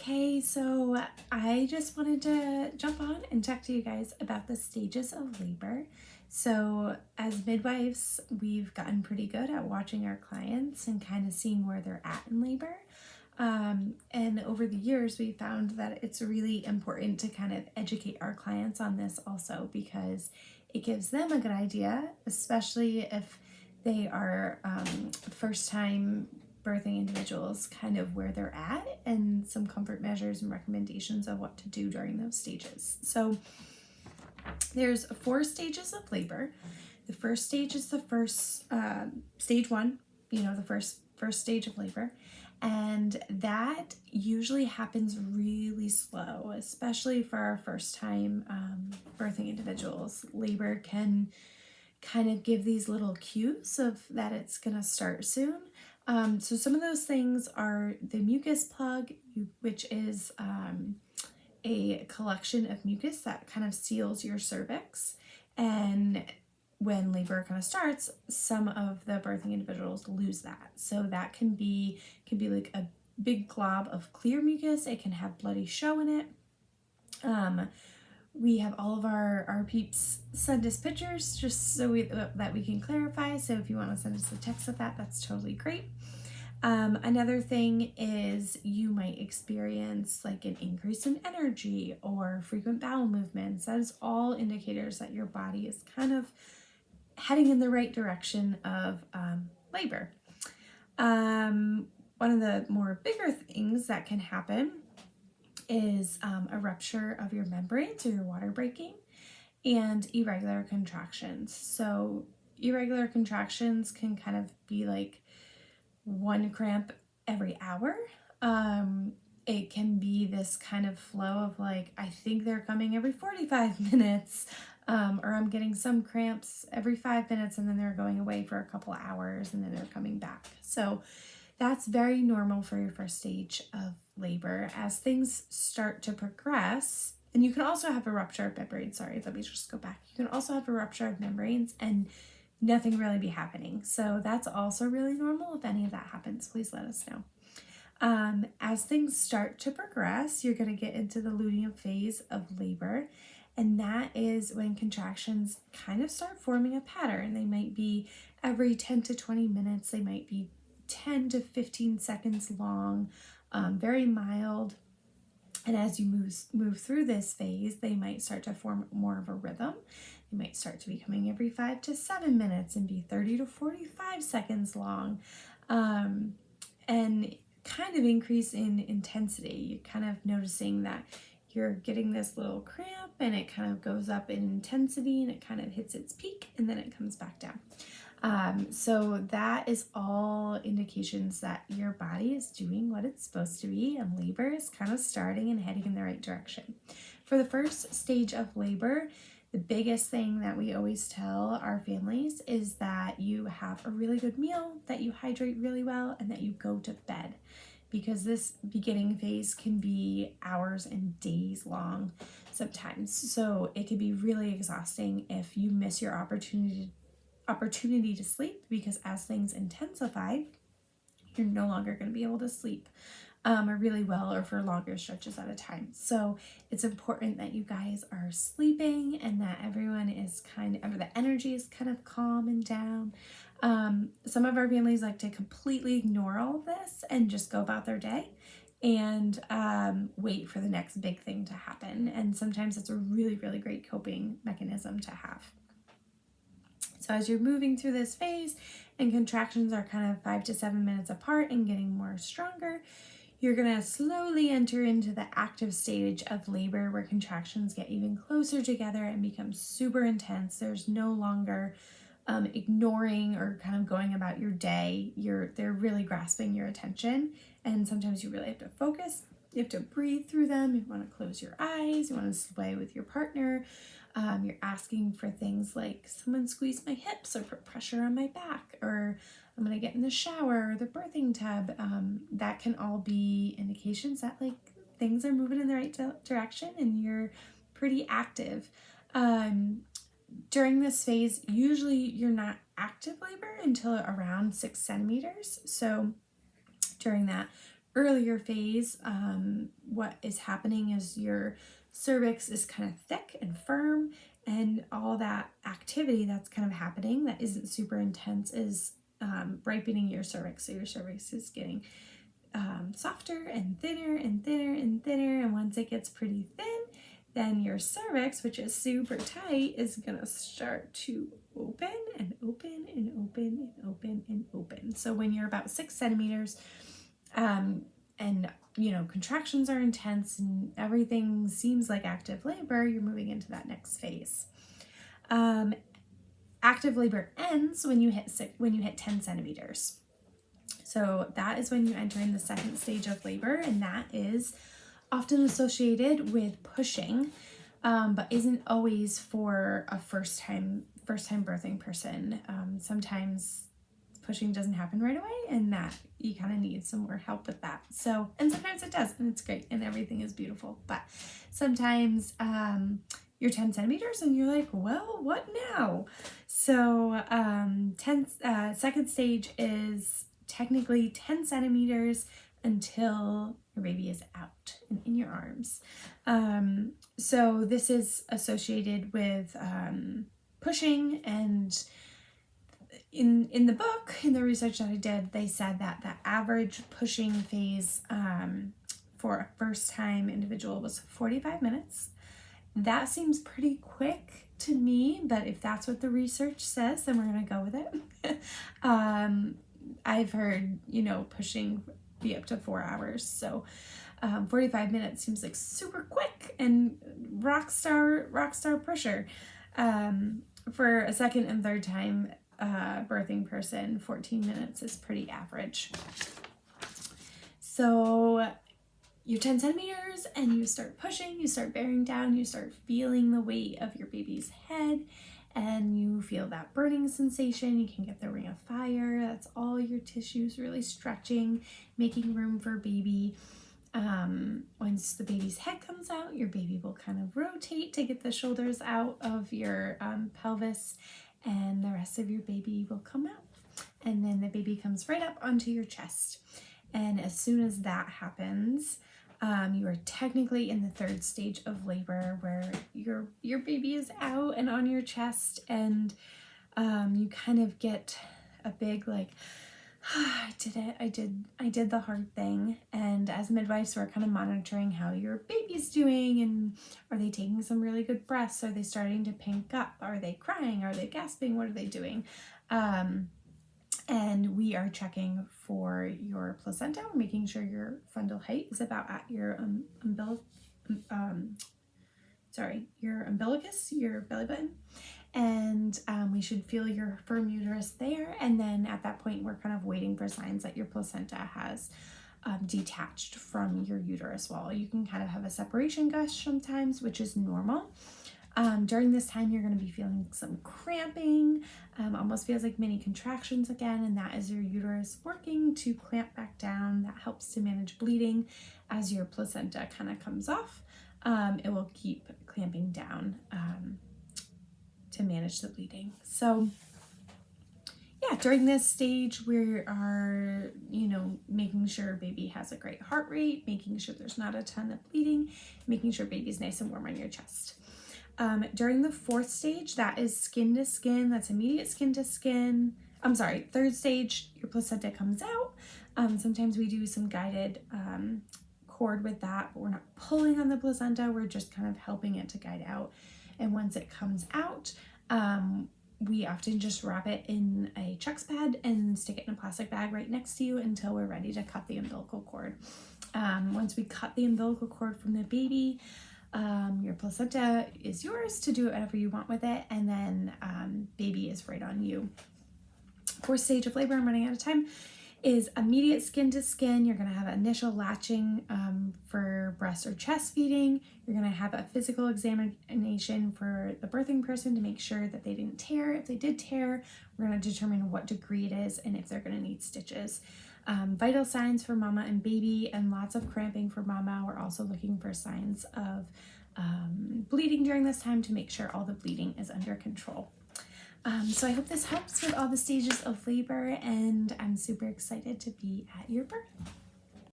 Okay, so I just wanted to jump on and talk to you guys about the stages of labor. So, as midwives, we've gotten pretty good at watching our clients and kind of seeing where they're at in labor. And over the years, we found that it's really important to kind of educate our clients on this also because it gives them a good idea, especially if they are first time birthing individuals, kind of where they're at and some comfort measures and recommendations of what to do during those stages. So there's 4 stages of labor. The first stage is the first stage 1, the first stage of labor, and that usually happens really slow, especially for our first time birthing individuals. Labor can kind of give these little cues of that it's going to start soon. So some of those things are the mucus plug, which is a collection of mucus that kind of seals your cervix. And when labor kind of starts, some of the birthing individuals lose that. So that can be like a big glob of clear mucus. It can have bloody show in it. We have all of our peeps send us pictures just so that we can clarify. So if you want to send us a text with that, that's totally great. Another thing is you might experience like an increase in energy or frequent bowel movements. That is all indicators that your body is kind of heading in the right direction of labor. One of the more bigger things that can happen is a rupture of your membranes or your water breaking and irregular contractions. So irregular contractions can kind of be like one cramp every hour. It can be this kind of flow of like, I think they're coming every 45 minutes, or I'm getting some cramps every 5 minutes and then they're going away for a couple of hours and then they're coming back. So that's very normal for your first stage of labor. As things start to progress, and you can also have a rupture of membranes. Sorry, let me just go back. You can also have a rupture of membranes and nothing really be happening. So that's also really normal. If any of that happens, please let us know. As things start to progress, you're going to get into the luteal phase of labor. And that is when contractions kind of start forming a pattern. They might be every 10 to 20 minutes. They might be 10 to 15 seconds long, very mild. And as you move through this phase, they might start to form more of a rhythm. They might start to be coming every 5 to 7 minutes and be 30 to 45 seconds long, and kind of increase in intensity. You're kind of noticing that you're getting this little cramp and it kind of goes up in intensity and it kind of hits its peak and then it comes back down. So that is all indications that your body is doing what it's supposed to be and labor is kind of starting and heading in the right direction. For the first stage of labor, the biggest thing that we always tell our families is that you have a really good meal, that you hydrate really well, and that you go to bed, because this beginning phase can be hours and days long sometimes. So it can be really exhausting if you miss your opportunity to sleep, because as things intensify, you're no longer going to be able to sleep or really well or for longer stretches at a time. So it's important that you guys are sleeping and that everyone is the energy is kind of calm and down. Some of our families like to completely ignore all of this and just go about their day and wait for the next big thing to happen. And sometimes it's a really, really great coping mechanism to have. So as you're moving through this phase and contractions are kind of 5 to 7 minutes apart and getting more stronger, you're going to slowly enter into the active stage of labor where contractions get even closer together and become super intense. There's no longer ignoring or kind of going about your day. They're really grasping your attention, and sometimes you really have to focus. You have to breathe through them. You want to close your eyes. You want to sway with your partner. You're asking for things like someone squeeze my hips or put pressure on my back, or I'm going to get in the shower or the birthing tub. That can all be indications that like things are moving in the right direction and you're pretty active. During this phase, usually you're not active labor until around 6 centimeters. So during that earlier phase, what is happening is your cervix is kind of thick and firm, and all that activity that's kind of happening that isn't super intense is ripening your cervix. So your cervix is getting softer and thinner and thinner and thinner, and once it gets pretty thin, then your cervix, which is super tight, is gonna start to open and open and open and open and open. So when you're about 6 centimeters, and you know, contractions are intense and everything seems like active labor, you're moving into that next phase. Active labor ends when you hit 10 centimeters. So that is when you enter in the second stage of labor, and that is often associated with pushing, but isn't always for a first time birthing person. Sometimes pushing doesn't happen right away, and that you kind of need some more help with that. So, and sometimes it does, and it's great, and everything is beautiful. But sometimes you're 10 centimeters, and you're like, well, what now? So, second stage is technically 10 centimeters until your baby is out and in your arms. So this is associated with pushing, and in the book, in the research that I did, they said that the average pushing phase for a first-time individual was 45 minutes. That seems pretty quick to me, but if that's what the research says, then we're gonna go with it. I've heard, you know, pushing be up to 4 hours, so 45 minutes seems like super quick and rock star pusher. For a second and third time birthing person, 14 minutes is pretty average. So you're 10 centimeters and you start pushing, you start bearing down, you start feeling the weight of your baby's head, and you feel that burning sensation. You can get the ring of fire. That's all your tissues really stretching, making room for baby. Once the baby's head comes out, your baby will kind of rotate to get the shoulders out of your pelvis, and the rest of your baby will come out. And then the baby comes right up onto your chest. And as soon as that happens, you are technically in the third stage of labor, where your baby is out and on your chest, and you kind of get a big like, I did it. I did the hard thing. And as midwives, we're kind of monitoring how your baby's doing, and are they taking some really good breaths? Are they starting to pink up? Are they crying? Are they gasping? What are they doing? And we are checking for your placenta. We're making sure your fundal height is about at your your umbilicus, your belly button. And we should feel your firm uterus there. And then at that point, we're kind of waiting for signs that your placenta has detached from your uterus wall. You can kind of have a separation gush sometimes, which is normal. During this time, you're going to be feeling some cramping, almost feels like mini contractions again, and that is your uterus working to clamp back down. That helps to manage bleeding as your placenta kind of comes off. It will keep clamping down to manage the bleeding. So yeah, during this stage, we are, you know, making sure baby has a great heart rate, making sure there's not a ton of bleeding, making sure baby's nice and warm on your chest. During the fourth stage, that is skin to skin, that's immediate skin to skin. Third stage, your placenta comes out. Sometimes we do some guided cord with that, but we're not pulling on the placenta, we're just kind of helping it to guide out. And once it comes out, we often just wrap it in a Chuck's pad and stick it in a plastic bag right next to you until we're ready to cut the umbilical cord. Once we cut the umbilical cord from the baby, your placenta is yours to do whatever you want with it, and then baby is right on you. Fourth stage of labor, I'm running out of time, is immediate skin to skin. You're going to have initial latching for breast or chest feeding. You're going to have a physical examination for the birthing person to make sure that they didn't tear. If they did tear, we're going to determine what degree it is and if they're going to need stitches. Vital signs for mama and baby, and lots of cramping for mama. We're also looking for signs of bleeding during this time to make sure all the bleeding is under control. So I hope this helps with all the stages of labor, and I'm super excited to be at your birth.